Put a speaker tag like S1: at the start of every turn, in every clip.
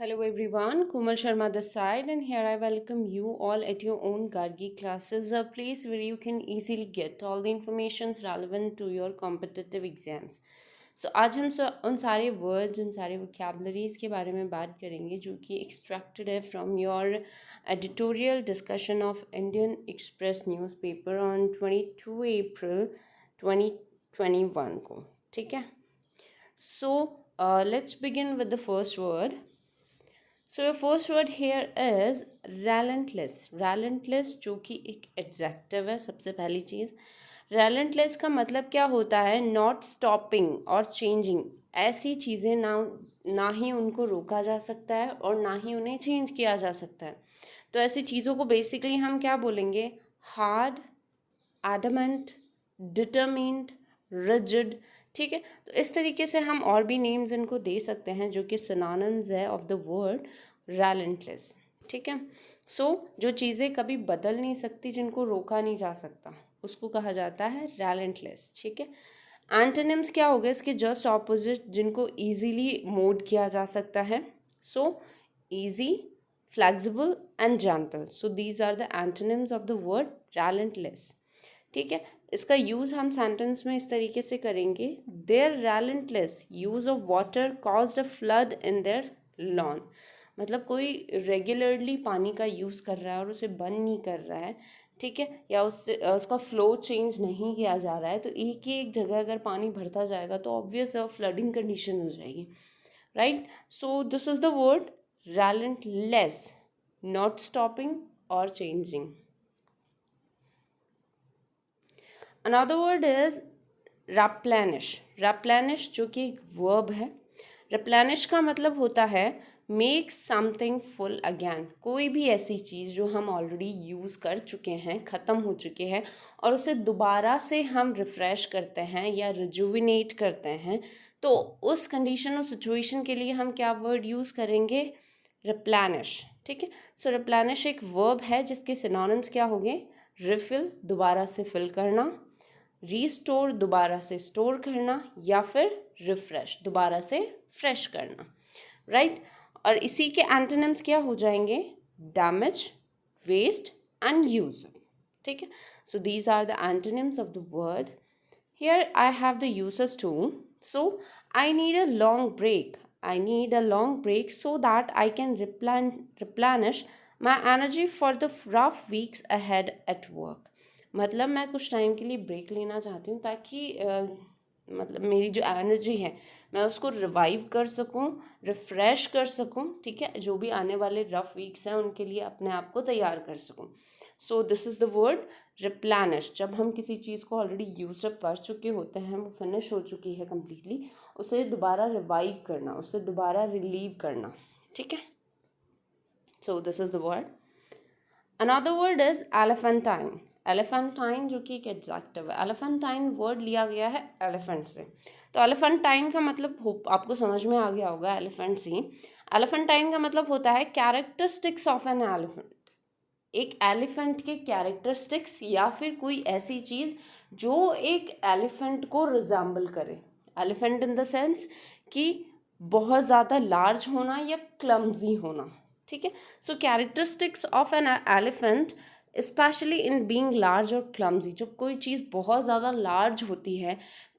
S1: Hello everyone, Komal Sharma this side, and here I welcome you all at your own Gargi classes, a place where you can easily get all the informations relevant to your competitive exams. So आज हम उन सारे words उन सारे vocabularies के बारे में बात करेंगे जो कि एक्सट्रैक्टेड है from your editorial discussion of Indian express newspaper on 22 अप्रैल 2021 को. ठीक है. So let's begin with the first word. So your first word here is relentless. Relentless जो कि एक एडजेक्टिव है. सबसे पहली चीज़, relentless का मतलब क्या होता है? नॉट स्टॉपिंग और चेंजिंग. ऐसी चीज़ें ना ही उनको रोका जा सकता है और ना ही उन्हें चेंज किया जा सकता है. तो ऐसी चीज़ों को बेसिकली हम क्या बोलेंगे? Hard, adamant, determined, rigid. ठीक है. तो इस तरीके से हम और भी नेम्स इनको दे सकते हैं जो कि सिनोनिम्स है ऑफ द वर्ड relentless. ठीक है. सो जो चीज़ें कभी बदल नहीं सकती, जिनको रोका नहीं जा सकता, उसको कहा जाता है relentless. ठीक है. एंटोनिम्स क्या हो गए इसके जस्ट ऑपोजिट, जिनको ईजीली मोड किया जा सकता है. So easy, flexible and gentle. So these are the antonyms of the word relentless. ठीक है. इसका यूज़ हम सेंटेंस में इस तरीके से करेंगे. Their relentless use of water caused a flood in their lawn. मतलब कोई रेगुलरली पानी का यूज़ कर रहा है और उसे बंद नहीं कर रहा है. ठीक है. या उससे उसका फ्लो चेंज नहीं किया जा रहा है, तो एक ही एक जगह अगर पानी भरता जाएगा तो ऑब्वियस है फ्लडिंग कंडीशन हो जाएगी. Right. So this is the word relentless, not stopping और changing. Another word is replenish. Replenish जो कि एक वर्ब है. replenish का मतलब होता है मेक समथिंग फुल अगैन. कोई भी ऐसी चीज़ जो हम ऑलरेडी यूज़ कर चुके हैं, ख़त्म हो चुके हैं, और उसे दोबारा से हम रिफ़्रेश करते हैं या रिजुविनेट करते हैं, तो उस कंडीशन और सिचुएशन के लिए हम क्या वर्ड यूज़ करेंगे? replenish. ठीक है. सो replenish एक वर्ब है जिसके सिनोनिम्स क्या होंगे? रिफिल, दोबारा से फिल करना, रीस्टोर, दोबारा से स्टोर करना, या फिर रिफ्रेश, दोबारा से फ्रेश करना. राइट. और इसी के एंटोनिम्स क्या हो जाएंगे? Damage, waste and use. ठीक है. So these are the antonyms of the word. Here I have the uses too. So I need a long break. I need a long break so that I can replenish my energy for the rough weeks ahead at work. मतलब मैं कुछ time के लिए break लेना चाहती हूँ ताकि मतलब मेरी जो एनर्जी है मैं उसको रिवाइव कर सकूँ, रिफ़्रेश कर सकूँ. ठीक है. जो भी आने वाले रफ़ वीक्स हैं उनके लिए अपने आप को तैयार कर सकूँ. सो this is the word replenish. जब हम किसी चीज़ को ऑलरेडी यूज अप कर चुके होते हैं, वो फिनिश हो चुकी है कम्प्लीटली, उसे दोबारा रिवाइव करना, उसे दोबारा रिलीव करना. ठीक है. So this is the word. Another word is elephantine. Elephantine जो कि एक एडजेक्टिव है. एलिफेंटाइन वर्ड लिया गया है एलिफेंट से. तो एलिफेंटाइन का मतलब आपको समझ में आ गया होगा, एलिफेंट से. एलिफेंटाइन का मतलब होता है कैरेक्टरिस्टिक्स ऑफ एन एलिफेंट. एक एलिफेंट के कैरेक्टरिस्टिक्स या फिर कोई ऐसी चीज़ जो एक एलिफेंट को रिजेंबल करे. एलिफेंट इन द सेंस कि बहुत ज़्यादा लार्ज होना या क्लमजी होना. ठीक है. So characteristics of an elephant specially in being large और क्लमजी. जब कोई चीज़ बहुत ज़्यादा लार्ज होती है,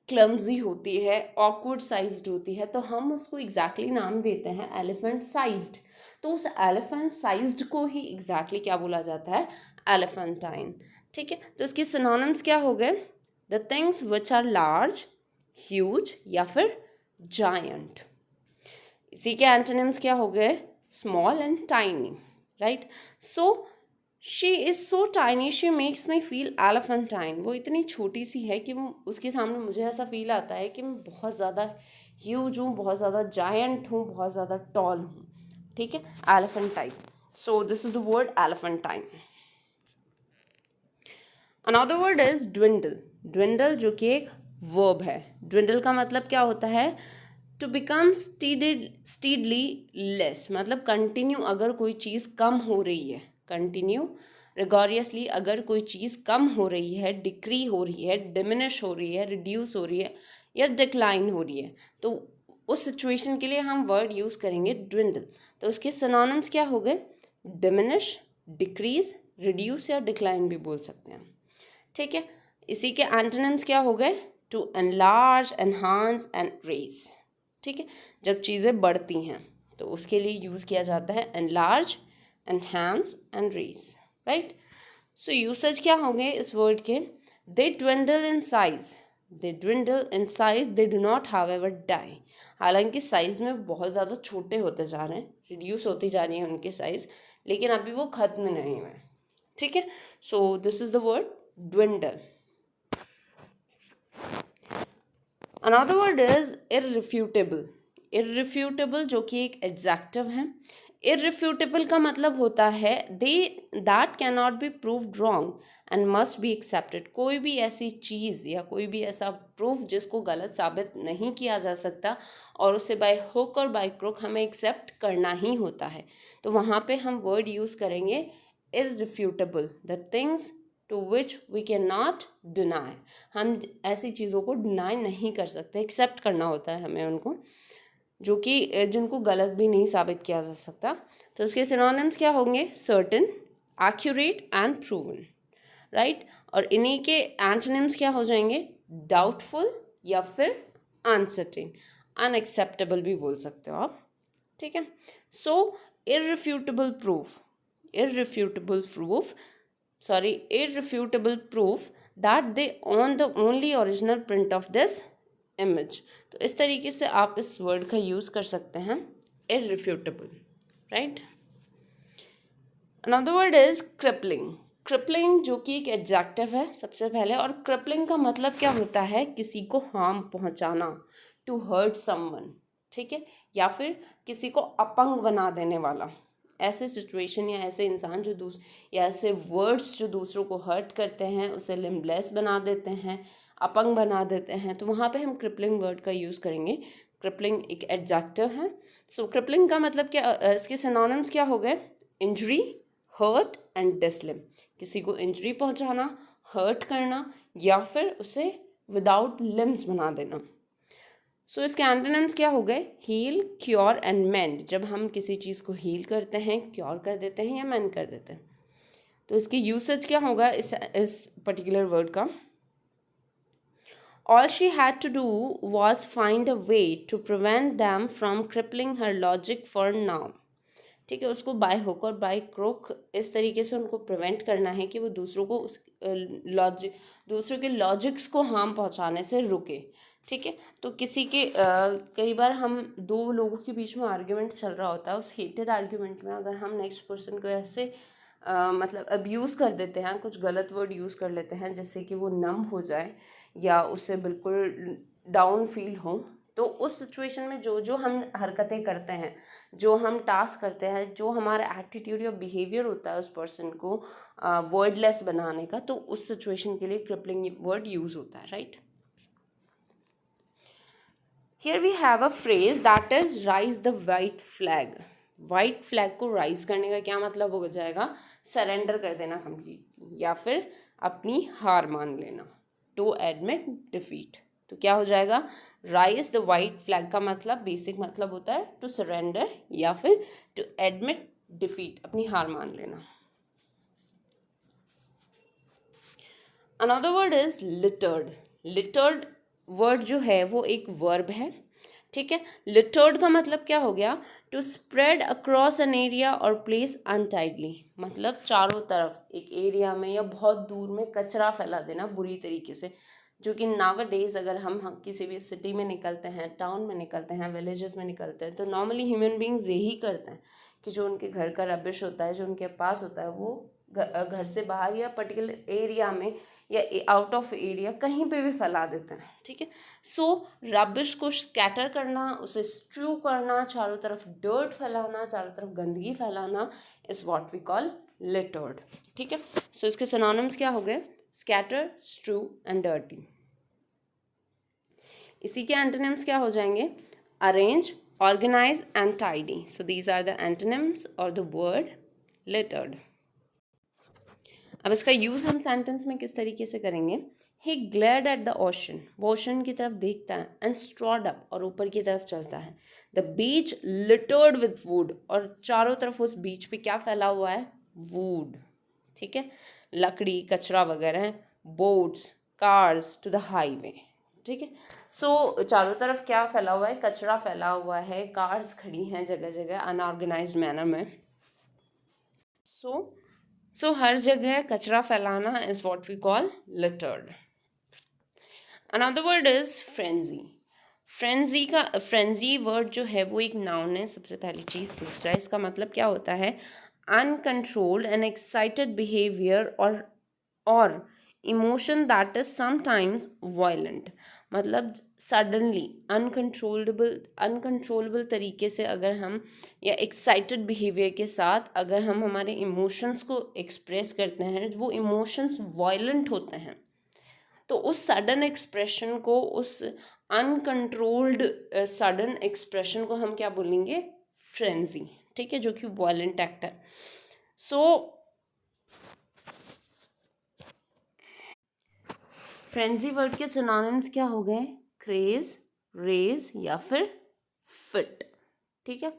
S1: क्लमजी होती है, ऑकवर्ड साइज्ड होती है, तो हम उसको एग्जैक्टली नाम देते हैं एलिफेंट साइज्ड. तो उस एलिफेंट साइज्ड को ही एग्जैक्टली क्या बोला जाता है? एलिफेंटाइन. ठीक है. तो इसके सिनोनिम्स क्या हो गए? The things which are large, huge या फिर जायंट. इसी के एंटोनिम्स क्या हो गए? Small and tiny. Right. So she is so tiny she makes me feel elephantine. वो इतनी छोटी सी है कि वो उसके सामने मुझे ऐसा फील आता है कि मैं बहुत ज़्यादा ह्यूज हूँ, बहुत ज़्यादा जायंट हूँ, बहुत ज़्यादा टॉल हूँ. ठीक है. Elephantine. So this is the word elephantine. Another word is dwindle. Dwindle जो कि एक वर्ब है. ड्विंडल का मतलब क्या होता है? To become steadily less. मतलब कंटिन्यू अगर कोई चीज़ कम हो रही है, कंटिन्यू रिगोरियसली अगर कोई चीज़ कम हो रही है, डिक्री हो रही है, डिमिनिश हो रही है, रिड्यूस हो रही है या डिक्लाइन हो रही है, तो उस सिचुएशन के लिए हम वर्ड यूज़ करेंगे dwindle। तो उसके सिनोनिम्स क्या हो गए? diminish, decrease, reduce या decline भी बोल सकते हैं, ठीक है। इसी के एंटोनिम्स क्या हो गए? to enlarge, enhance and raise, ठीक है। जब चीज़ें बढ़ती हैं तो उसके लिए यूज़ किया जाता है enlarge, enhance and raise, right. So usage क्या होंगे इस वर्ड के? they dwindle in size, they dwindle in size, they do not however die। हालांकि साइज में बहुत ज़्यादा छोटे होते जा रहे हैं, रिड्यूस होती जा रही है उनकी साइज, लेकिन अभी वो खत्म नहीं हुए, ठीक है। So this is the word dwindle। Another word is irrefutable। irrefutable जो कि एक एडजेक्टिव है। irrefutable का मतलब होता है they that can not be proved wrong and must be accepted. कोई भी ऐसी चीज़ या कोई भी ऐसा प्रूफ जिसको गलत साबित नहीं किया जा सकता और उसे बाय हुक और बाय क्रुक हमें एक्सेप्ट करना ही होता है, तो वहाँ पे हम वर्ड यूज़ करेंगे irrefutable, the things to which we cannot deny। हम ऐसी चीज़ों को डिनाई नहीं कर सकते, एक्सेप्ट करना होता है हमें उनको, जो कि जिनको गलत भी नहीं साबित किया जा सकता। तो उसके सिनोनिम्स क्या होंगे? Certain, accurate and proven, right. और इन्हीं के एंटोनिम्स क्या हो जाएंगे? डाउटफुल या फिर अनसर्टेन, अनएक्सेप्टेबल भी बोल सकते हो आप, ठीक है। सो irrefutable proof, irrefutable proof that they own the only original print of this image। तो इस तरीके से आप इस वर्ड का यूज़ कर सकते हैं irrefutable, right. Another word is crippling। crippling जो कि एक एडजेक्टिव है सबसे पहले, और crippling का मतलब क्या होता है? किसी को हार्म पहुंचाना, टू हर्ट समवन, ठीक है, या फिर किसी को अपंग बना देने वाला। ऐसे सिचुएशन या ऐसे इंसान जो या ऐसे वर्ड्स जो दूसरों को हर्ट करते हैं, उसे लिम्बलेस बना देते हैं, अपंग बना देते हैं, तो वहाँ पे हम क्रिपलिंग वर्ड का यूज़ करेंगे। क्रिपलिंग एक एडजेक्टिव है। सो क्रिपलिंग का मतलब क्या, इसके सिनोनिम्स क्या हो गए? इंजरी, हर्ट एंड डिसलिम। किसी को इंजरी पहुँचाना, हर्ट करना, या फिर उसे विदाउट लिम्स बना देना। सो इसके एंटोनिम्स क्या हो गए? हील, क्योर एंड मेंड। जब हम किसी चीज़ को हील करते हैं, क्योर कर देते हैं या मेंड कर देते हैं, तो इसकी यूसेज क्या होगा इस पर्टिकुलर वर्ड का? All she had to do was find a way to prevent them from crippling her logic for now, ठीक है। उसको बाय हुक और बाय क्रोक इस तरीके से उनको प्रिवेंट करना है कि वो दूसरों को दूसरों के लॉजिक्स को हार्म पहुंचाने से रुके, ठीक है। तो किसी के कई बार हम दो लोगों के बीच में आर्ग्यूमेंट चल रहा होता है, उस हेटेड आर्ग्यूमेंट में अगर हम नेक्स्ट पर्सन को ऐसे मतलब अब्यूज़ कर देते हैं, कुछ गलत वर्ड यूज़ कर लेते हैं जिससे कि वो नम हो जाए या उसे बिल्कुल डाउन फील हो, तो उस सिचुएशन में जो जो हम हरकतें करते हैं, जो हम टास्क करते हैं, जो हमारा एटीट्यूड या बिहेवियर होता है उस पर्सन को वर्डलेस बनाने का, तो उस सिचुएशन के लिए क्रिपलिंग वर्ड यूज़ होता है, right. Here we have a phrase that is raise the white flag। White flag को राइज करने का क्या मतलब हो जाएगा? सरेंडर कर देना कंप्लीटली, या फिर अपनी हार मान लेना, टू एडमिट डिफीट। तो क्या हो जाएगा? राइज द वाइट फ्लैग का मतलब, बेसिक मतलब होता है टू सरेंडर या फिर टू एडमिट डिफीट, अपनी हार मान लेना। Another word is littered. Littered word जो है वो एक वर्ब है, ठीक है। लिटर्ड का मतलब क्या हो गया? To spread across an area और प्लेस अनटाइडली, मतलब चारों तरफ एक एरिया में या बहुत दूर में कचरा फैला देना बुरी तरीके से, जो कि नावअडेज अगर हम किसी भी सिटी में निकलते हैं, टाउन में निकलते हैं, विलेजेस में निकलते हैं, तो नॉर्मली ह्यूमन बींग्स यही करते हैं कि जो उनके घर का रबिश होता है, जो उनके पास होता है, वो घर से बाहर या पर्टिकुलर एरिया में या आउट ऑफ एरिया कहीं पे भी फैला देते हैं, ठीक है। सो रबिश को स्कैटर करना, उसे स्ट्रू करना, चारों तरफ डर्ट फैलाना, चारों तरफ गंदगी फैलाना is what we call littered, ठीक है। सो इसके सिनोनिम्स क्या हो गए? Scatter, strew and dirty. इसी के एंटोनिम्स क्या हो जाएंगे? Arrange, organise and tidy. So these are the antonyms और द वर्ड लिटर्ड। अब इसका यूज़ हम सेंटेंस में किस तरीके से करेंगे? ही ग्लेड एट द ओशन, वो ओशन की तरफ देखता है, एंड स्ट्रॉड अप, और ऊपर की तरफ चलता है, the beach littered with would, और चारों तरफ उस बीच पे क्या फैला हुआ है, वुड, ठीक है, लकड़ी कचरा वगैरह, boats cars to the highway, ठीक है। सो चारों तरफ क्या फैला हुआ है, कचरा फैला हुआ है, कार्स खड़ी हैं जगह जगह अनऑर्गेनाइज्ड मैनर में। सो हर जगह कचरा फैलाना is what we call littered. Another word is frenzy. Frenzy word जो है वो एक नाउन है, सबसे पहली चीज़। दूसरा, इसका मतलब क्या होता है, अनकंट्रोल्ड एंड एक्साइटेड बिहेवियर और emotion that is sometimes violent. मतलब सडनली अनकंट्रोलेबल तरीके से अगर हम, या एक्साइटेड बिहेवियर के साथ अगर हम हमारे इमोशंस को एक्सप्रेस करते हैं, वो इमोशंस वायलेंट होते हैं, तो उस सडन एक्सप्रेशन को, उस अनकंट्रोल्ड सडन एक्सप्रेशन को हम क्या बोलेंगे, फ्रेंजी, ठीक है, जो कि वायलेंट एक्ट है। सो फ्रेंजी वर्ड के सिनोनिम्स क्या हो गए, क्रेज, रेज या फिर फिट, ठीक है।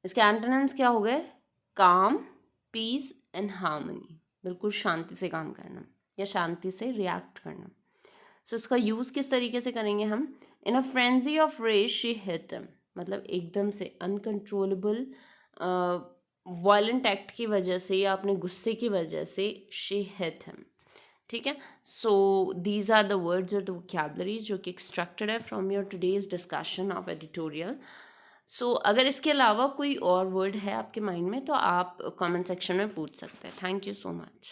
S1: इसके एंटोनिम्स क्या हो गए, काम, पीस एंड हार्मनी, बिल्कुल शांति से काम करना या शांति से रिएक्ट करना। सो इसका यूज़ किस तरीके से करेंगे हम, in a frenzy of rage she hit him, मतलब एकदम से अनकंट्रोलेबल वायलेंट एक्ट की वजह से या अपने गुस्से की वजह से शी हिट हिम, ठीक है। So these are the words और द वोकैबुलरीज जो कि एक्सट्रैक्टेड है from your today's discussion of editorial. So अगर इसके अलावा कोई और वर्ड है आपके माइंड में तो आप कमेंट सेक्शन में पूछ सकते हैं। Thank you so much.